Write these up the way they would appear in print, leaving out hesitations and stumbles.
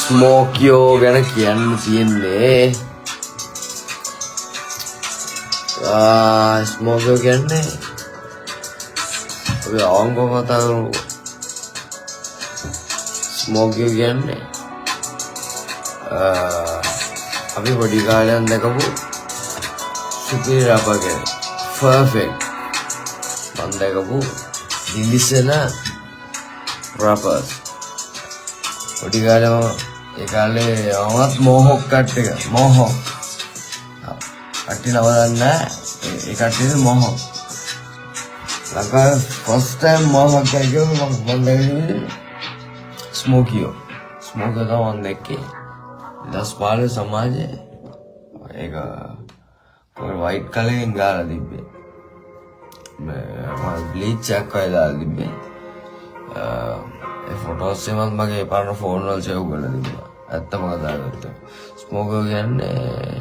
ස්මෝකියෝ ගැන කියන්න තියෙන්නේ ස්මෝකියෝ කියන්නේ අපි අවංකව කතා කරමු. ස්මෝකියෝ කියන්නේ අපි පොඩි කාලෙන් දැකපු සුපිරි රැපර් කෙනෙක්. පර්ෆෙක්ට් මම දැකපු දිලිසෙන රැපර්ස්. පොඩි කාලේ ඒ කාලේ මමත් මොහොක් කට්ටිය මොහොක් කට්ටිය නම දන්නේ ඒ කට්ටිය මොහොක් ලංකාවේ ෆස්ට් ටයිම් මොහොක් කියව මම දැක්කේ ස්මෝකියෝ තමයි දැක්කේ. දස් පාලේ සමාජයේ ඒක කොයි වයිට් කලරෙන් ගාලා තිබ්බේ. මම බ්ලීච් එකක් වයිලා තිබ්බේ. ඒ ෆොටෝස් එමත් මගේ පරණ ෆෝන් වල සේව් කරලා තිබ්බා. ඇත්තම කතා කරද්දී ස්මෝකියෝ කියන්නේ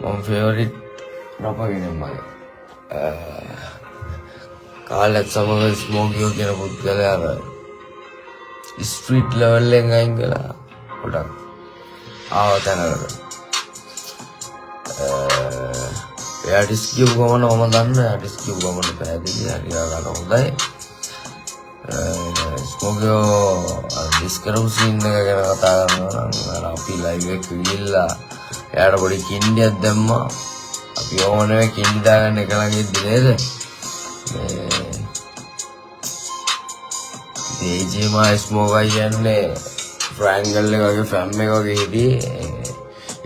මම ෆේවරිට් රැපර් කෙනෙක් මගේ. කාලෙත් සමග ස්මෝකියෝ කියන පුද්ගලයා ස්ට්‍රීට් ලෙවල් එකෙන් අයින් කළා. පොඩක් ආවතනකට ආටිස්ට් කියපු ගමන මම දන්න ආටිස්ට් කියපු ගමන පැහැදිලි හරියට හොඳයි. ස්මෝකියෝ ඩිස් කරපු සීන් එක ගැන කතා කරනවා නම් අපි ලයිව් එක ගිහිල්ලා එයාට පොඩි කින්ඩියක් දැම්මා. අපි ඕනේ කින්ඩි දාගන්න එක ළඟ ඉද්දි නේද DJ මා ස්මෝකයි කියන්නේ ට්‍රයැන්ගල් එක වගේ ෆැම් එක වගේ හිටියේ.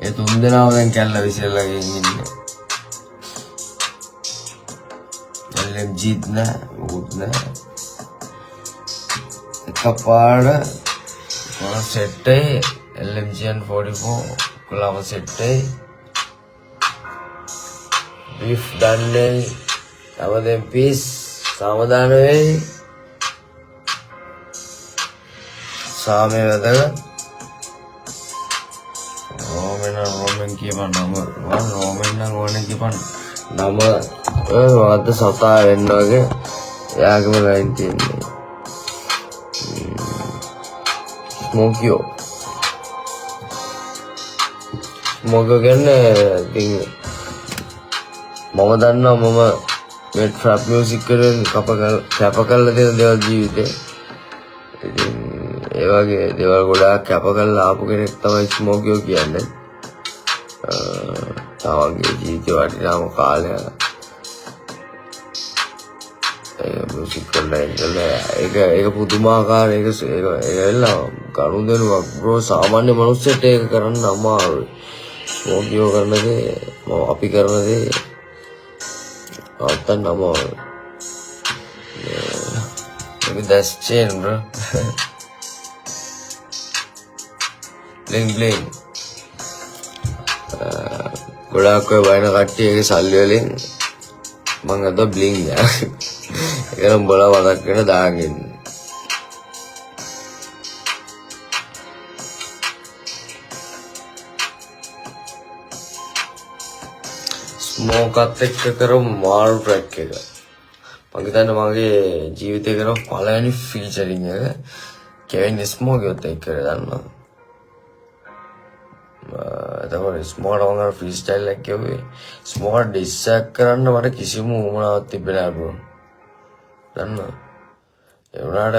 ඒ තුන් දෙනාම දැන් කැල්ල විසිරලා ඉන්නේ. LMGත් නෑ මොකුත් නෑ. එකපාරට කොන සෙට් එකේ LMG N44 කොලම සෙට් එකේ බීෆ් දන්නේ අවදෙන් පීස් සමාදාන වෙයි. සාමේ වැදගත් රෝමෙන් කියපන් නම රෝමෙන් නම් ඕනේ කියපන් නම වාද සතා වෙන්න වගේ එයාගේම ලයින් තියෙන්නේ. ස්මෝකියෝ කියන්නේ ඉතින් මම දන්නවා මම මේ ට්‍රැප් මියුසික් වලින් කැප කරලා තියෙන දේවල් ජීවිතේ. ඉතින් ඒ වගේ දේවල් ගොඩාක් කැප කරලා ආපු කෙනෙක් තමයි ස්මෝකියෝ කියන්නේ. තමන්ගේ ජීවිතේ වටිනාම කාලය ඒ මියුසික් කරලා ඒක පුදුමාකාර ඒක එල්ලා ගනුදෙනුවක් බ්‍රෝ. සාමාන්‍ය මනුස්සයෙක් ඒක කරන්න අමාරුයි. ස්මෝකියෝ කරන දේ අපි කරන දේ අතන අමාරුයි. maybe that's change bro. bling ගොඩාක් ඔය වයින් කට්ටියගේ සල්ලි වලින් මම අද බ්ලින් යා ඒක නම් බල වදක් වෙන දාගෙන ස්මෝකත් එක්ක කරමු මාරු ට්‍රැක් එක. මම හිතන්නේ මගේ ජීවිතේ කරපු පළවෙනි ෆීචරින් එක කෙවින් ස්මෝකියෝත් එක්ක කරනවා. එතකොට ස්මෝකට වගේ ෆ්‍රී ස්ටයිල් එකක් කියුවේ ස්මෝකට ඩිස්සක් කරන්න මට කිසිම උවමනාවක් තිබෙන්නේ නැහැ බ්‍රෝ. දන්නවා ඒ වුණාට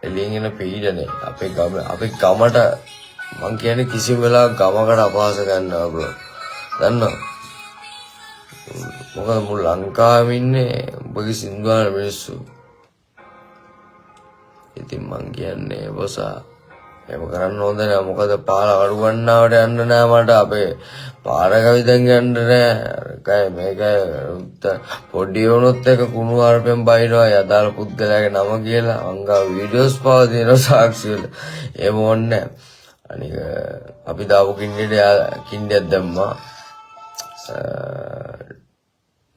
එළියෙන් එන පීඩනේ අපේ ගමට මං කියන්නේ කිසිම වෙලාවක ගමකට අපහාස ගන්නවා බ්‍රෝ. දන්නවා මොකද මුළු ලංකාවෙම ඉන්නේ උඹගේ සින්දුවන මිනිස්සු. ඉතින් මං කියන්නේ බොසා එහෙම කරන්න හොඳ නෑ. මොකද පාර අඩු ගන්නවට යන්න නෑ මට. අපේ පාරක විදන් යන්න නෑ. මේකයි පොඩි වුණොත් එක කුණු හarpෙන් බයිනවා යදාල පුද්ගලයාගේ නම කියලා. අංගා වීඩියෝස් පාව දෙනවා සාක්ෂි වල. එහෙම ඕනේ නෑ. අනික අපි දාපු කින්ඩියක් දැම්මා.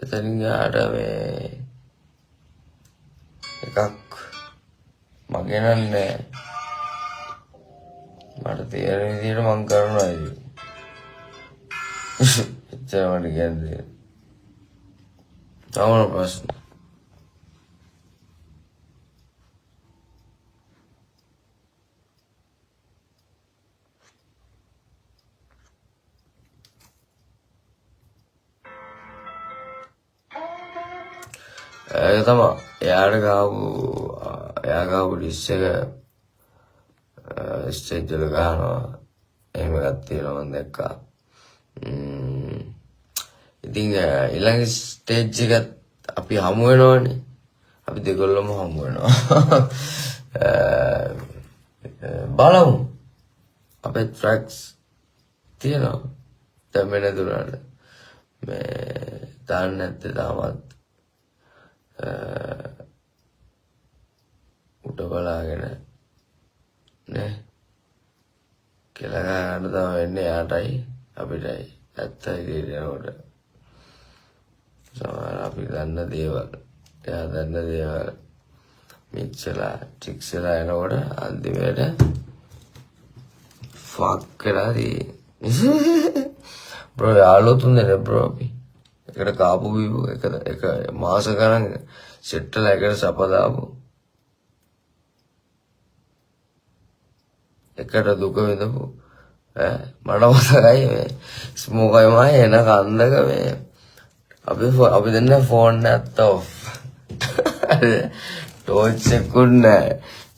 එතනින් යාට මේ එකක් මගේ නන්නේ මට තේරෙන විදිහට මං කරනවා ඉතින්. එච්චර මට කියන්නේ. තවම ප්‍රශ්න. ඒක තමයි එයා ගාපු ඩිස් එක ස්ටේජ් වල ගහනවා එහෙම එකක් තියෙනවා මම දැක්කා. ඉතින් ඊළඟ ස්ටේජ් එකත් අපි හමු වෙනවනේ. අපි දෙගොල්ලම හමු වෙනවා. බලමු අපේ ට්‍රැක්ස් තියෙනවා දැන් වෙන දුරට මේ දාන්න නැත්තේ තාමත් උඩ බලාගෙන නේ කියලා ගන්න තමයි වෙන්නේ යාටයි අපිටයි ඇත්තයි කියනකොට සමහර අපි දන්න දේවල් එයා දන්න දේවල් මික්සලා ටික්සලා එනකොට අන්තිමට ෆක් කරලා තියෙන්නේ බ්‍රෝ යාළුවෝ තුන්දෙනා බ්‍රෝ අපි එකට කාපු බීපු එක මාස ගණන් සෙට්ටලා එකට සපදාපු එකට දුක විඳපු මට මතකයි මේ ස්මෝකයි මම එන කන්දක මේ අපි දෙන්න ෆෝන් නැත්ත ඔෆ් ටෝච් එකකුත් නැහැ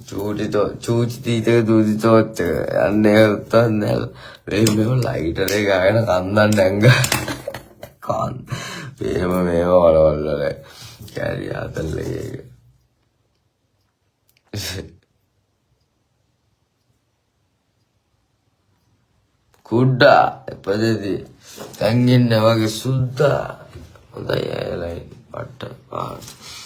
චූචි තීතක දූදි තෝච් එක යන්නේ උත්තර නැහැ මේ ලයිටර් එක ගාගෙන කන්දන් නැංග කාන් මේව වලවල් වල කැරි ආතල්ලේ එක කුඩා එපදෙදී දැන් ඉන්න වගේ සුද්දා හොඳයි ඇලයි පට්ට පාට